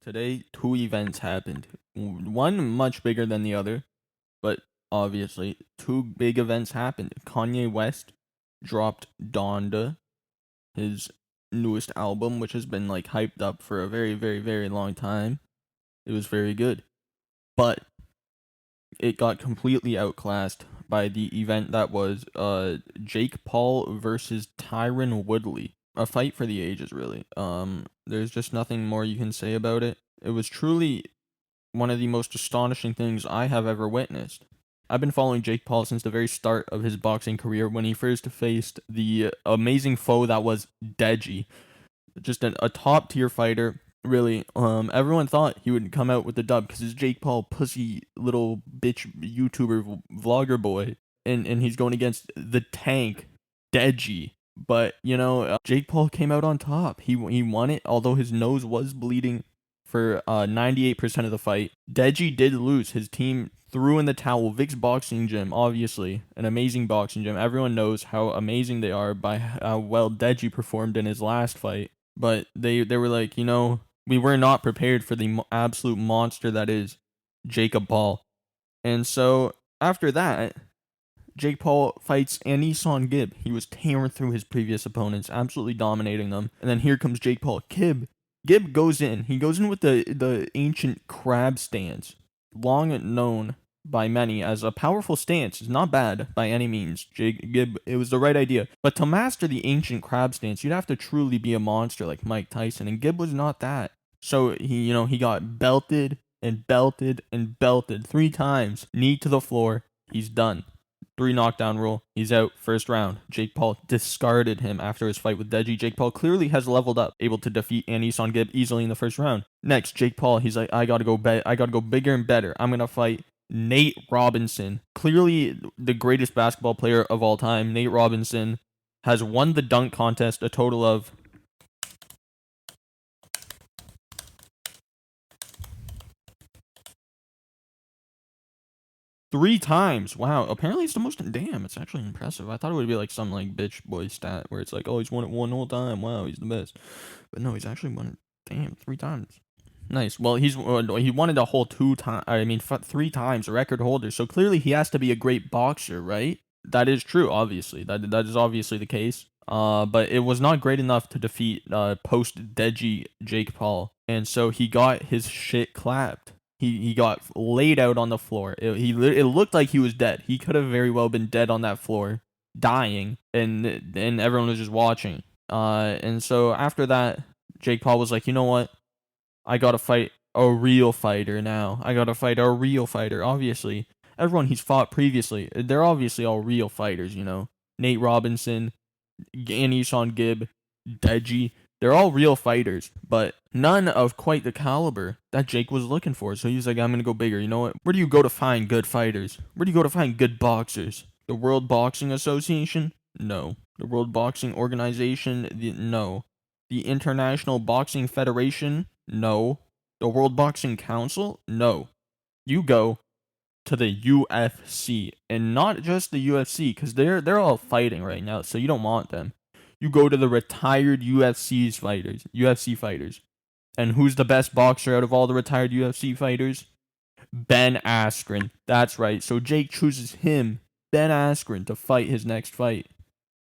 Today, two events happened. One much bigger than the other, but obviously, two big events happened. Kanye West dropped Donda, his newest album, which has been like hyped up for a very, very, very long time. It was very good, but it got completely outclassed by the event that was Jake Paul versus Tyron Woodley. A fight for the ages, really. There's just nothing more you can say about it. It was truly one of the most astonishing things I have ever witnessed. I've been following Jake Paul since the very start of his boxing career when he first faced the amazing foe that was Deji, just a top tier fighter. Really, everyone thought he would come out with the dub because it's Jake Paul, pussy little bitch YouTuber vlogger boy, and he's going against the tank, Deji. But Jake Paul came out on top. He won it, although his nose was bleeding for 98% of the fight. Deji did lose. His team threw in the towel. Vic's boxing gym, obviously, an amazing boxing gym. Everyone knows how amazing they are by how well Deji performed in his last fight. But they were like, we were not prepared for the absolute monster that is Jacob Paul. And so after that, Jake Paul fights Anisan Gibb. He was tearing through his previous opponents, absolutely dominating them. And then here comes Jake Paul. Gibb goes in. He goes in with the ancient crab stance, long known by many as a powerful stance. It's not bad by any means. Gibb, it was the right idea. But to master the ancient crab stance, you'd have to truly be a monster like Mike Tyson, and Gibb was not that. So he got belted and belted and belted 3 times. Knee to the floor. He's done. 3 knockdown rule. He's out first round. Jake Paul discarded him after his fight with Deji. Jake Paul clearly has leveled up, able to defeat Anisan Gibb easily in the first round. Next, Jake Paul, he's like, I gotta go bigger and better. I'm gonna fight Nate Robinson. Clearly the greatest basketball player of all time. Nate Robinson has won the dunk contest a total of 3 times. Wow. Apparently it's the most. Damn, it's actually impressive. I thought it would be like some like bitch boy stat where it's like, oh, he's won it one whole time. Wow, he's the best. But no, he's actually won it. Damn, 3 times. Nice. Well, he won it a whole 2 times. I mean, 3 times, a record holder. So clearly he has to be a great boxer, right? That is true. Obviously, that is obviously the case. But it was not great enough to defeat post Deji Jake Paul, and so he got his shit clapped. He got laid out on the floor. It looked like he was dead. He could have very well been dead on that floor, dying, and everyone was just watching. And so after that, Jake Paul was like, you know what? I gotta fight a real fighter now. I gotta fight a real fighter. Obviously, everyone he's fought previously, they're obviously all real fighters. Nate Robinson, Anisan Gibb, Deji. They're all real fighters, but none of quite the caliber that Jake was looking for. So he was like, I'm going to go bigger. You know what? Where do you go to find good fighters? Where do you go to find good boxers? The World Boxing Association? No. The World Boxing Organization? No. The International Boxing Federation? No. The World Boxing Council? No. You go to the UFC, and not just the UFC, because they're all fighting right now, so you don't want them. You go to the retired UFC fighters. And who's the best boxer out of all the retired UFC fighters? Ben Askren. That's right. So Jake chooses him, Ben Askren, to fight his next fight.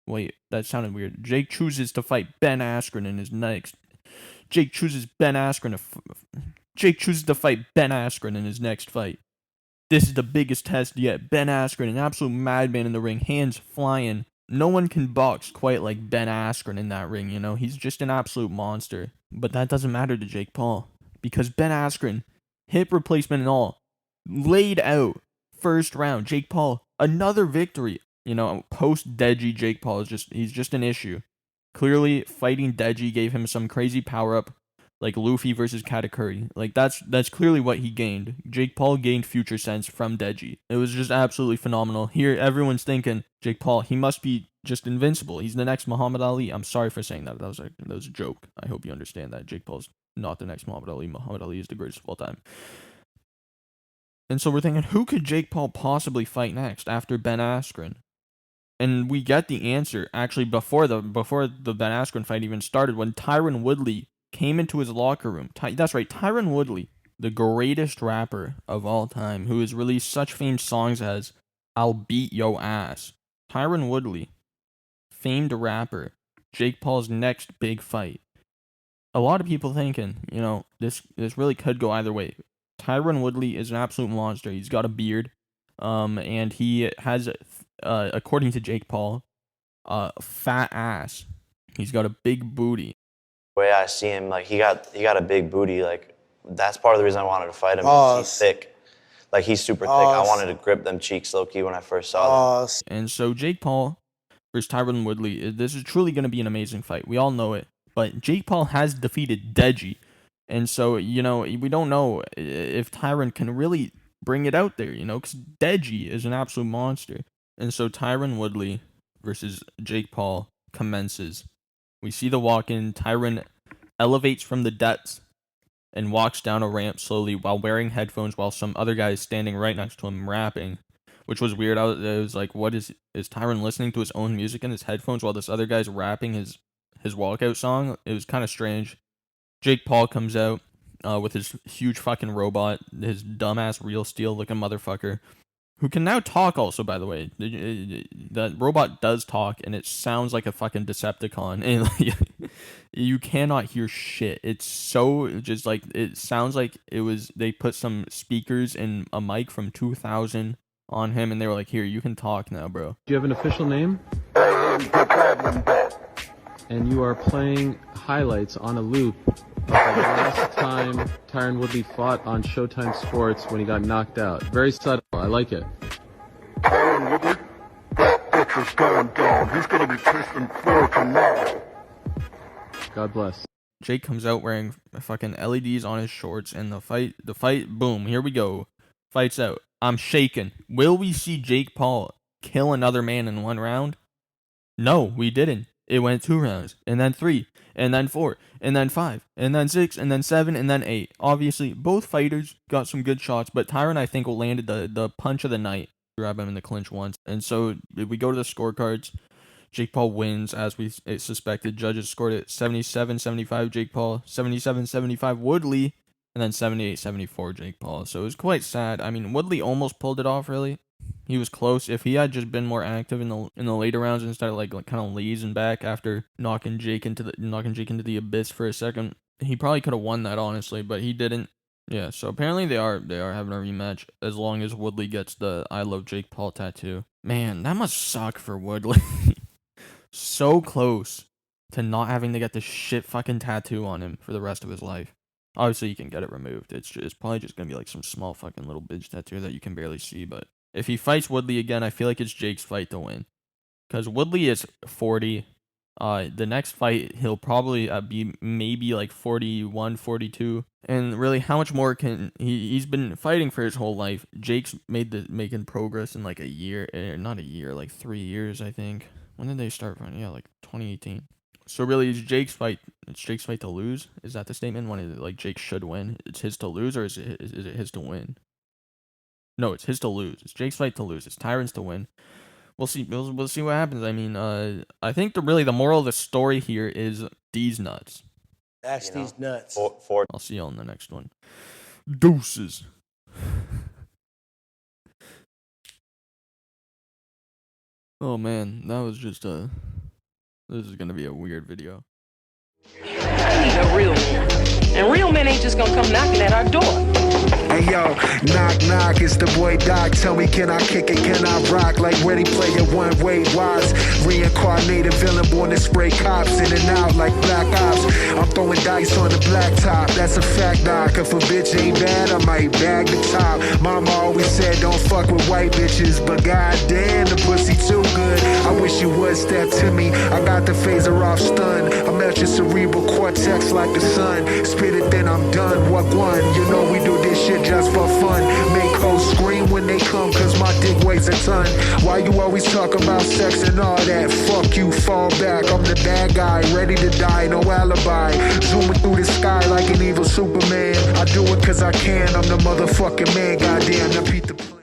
Wait, that sounded weird. Jake chooses to fight Ben Askren in his next. Jake chooses Jake chooses to fight Ben Askren in his next fight. This is the biggest test yet. Ben Askren, an absolute madman in the ring, hands flying. No one can box quite like Ben Askren in that ring, He's just an absolute monster. But that doesn't matter to Jake Paul, because Ben Askren, hip replacement and all, laid out first round. Jake Paul, another victory. Post Deji Jake Paul he's just an issue. Clearly, fighting Deji gave him some crazy power up, like Luffy versus Katakuri. Like that's clearly what he gained. Jake Paul gained future sense from Deji. It was just absolutely phenomenal. Here, everyone's thinking Jake Paul, he must be just invincible. He's the next Muhammad Ali. I'm sorry for saying that. That was a joke. I hope you understand that. Jake Paul's not the next Muhammad Ali. Muhammad Ali is the greatest of all time. And so we're thinking, who could Jake Paul possibly fight next after Ben Askren? And we get the answer actually before the Ben Askren fight even started, when Tyron Woodley came into his locker room. That's right, Tyron Woodley, the greatest rapper of all time, who has released such famed songs as I'll Beat Yo Ass. Tyron Woodley, famed rapper, Jake Paul's next big fight. A lot of people thinking, this really could go either way. Tyron Woodley is an absolute monster. He's got a beard, and he has, according to Jake Paul, a fat ass. He's got a big booty. The way I see him, like he got a big booty. Like that's part of the reason I wanted to fight him. He's thick, like he's super thick. I wanted to grip them cheeks low key when I first saw them. And so Jake Paul versus Tyron Woodley. This is truly going to be an amazing fight. We all know it. But Jake Paul has defeated Deji. And so, we don't know if Tyron can really bring it out there, because Deji is an absolute monster. And so Tyron Woodley versus Jake Paul commences. We see the walk-in. Tyron elevates from the depths and walks down a ramp slowly while wearing headphones while some other guy is standing right next to him rapping, which was weird. I was like, what is Tyron listening to his own music in his headphones while this other guy's rapping his walkout song? It was kind of strange. Jake Paul comes out with his huge fucking robot, his dumbass real steel looking motherfucker, who can now talk also, by the way. That robot does talk, and it sounds like a fucking Decepticon. And you cannot hear shit. It's so just like, it sounds like they put some speakers in a mic from 2000 on him, and they were like, here, you can talk now, bro. Do you have an official name? And you are playing highlights on a loop of the last time Tyron Woodley fought on Showtime Sports when he got knocked out. Very subtle. I like it. Tyron Woodley, that bitch is going down. He's going to be tasting floor tomorrow. God bless. Jake comes out wearing fucking LEDs on his shorts, and the fight, boom, here we go. Fight's out. I'm shaking. Will we see Jake Paul kill another man in one round? No, we didn't. It went 2 rounds, and then 3, and then 4, and then 5, and then 6, and then 7, and then 8. Obviously, both fighters got some good shots, but Tyron, I think, will landed the punch of the night. Grab him in the clinch once. And so, if we go to the scorecards, Jake Paul wins, as we suspected. Judges scored it 77-75 Jake Paul, 77-75 Woodley, and then 78-74 Jake Paul. So it was quite sad. I mean, Woodley almost pulled it off, really. He was close. If he had just been more active in the later rounds instead of like kind of lazing back after knocking Jake into the abyss for a second, he probably could have won that, honestly, but he didn't. Yeah, so apparently they are having a rematch as long as Woodley gets the I Love Jake Paul tattoo. Man, that must suck for Woodley. So close to not having to get this shit fucking tattoo on him for the rest of his life. Obviously, you can get it removed. It's probably just gonna be like some small fucking little bitch tattoo that you can barely see, but if he fights Woodley again, I feel like it's Jake's fight to win. Because Woodley is 40. The next fight, he'll probably be maybe like 41, 42. And really, how much more can... He's been fighting for his whole life. Jake's making progress in like a year. Not a year, like 3 years, I think. When did they start fighting? Yeah, like 2018. So really, it's Jake's fight to lose? Is that the statement? When it, like Jake should win? It's his to lose, or is it his to win? No, it's his to lose. It's Jake's fight to lose. It's Tyron's to win. We'll see. We'll see what happens. I mean, I think the moral of the story here is these nuts. That's these nuts. I'll see y'all in the next one. Deuces. Oh man, that was just this is gonna be a weird video. I need a real man. And real men ain't just gonna come knocking at our door. Hey yo, knock knock, it's the boy Doc. Tell me, can I kick it, can I rock? Like Ready Player One, Wade Watts. Reincarnated villain born to spray cops in and out like black ops. I'm throwing dice on the blacktop, that's a fact, Doc. If a bitch ain't bad, I might bag the top. Mama always said don't fuck with white bitches, but goddamn, the pussy too good. I wish you would step to me, I got the phaser off stun. I melt your cerebral cortex like the sun. Spit it, then I'm done. What one? You know we do this shit just for fun. Make hoes scream when they come, cause my dick weighs a ton. Why you always talk about sex and all that? Fuck you, fall back. I'm the bad guy, ready to die, no alibi. Zooming through the sky like an evil Superman. I do it cause I can, I'm the motherfucking man. Goddamn, now beat the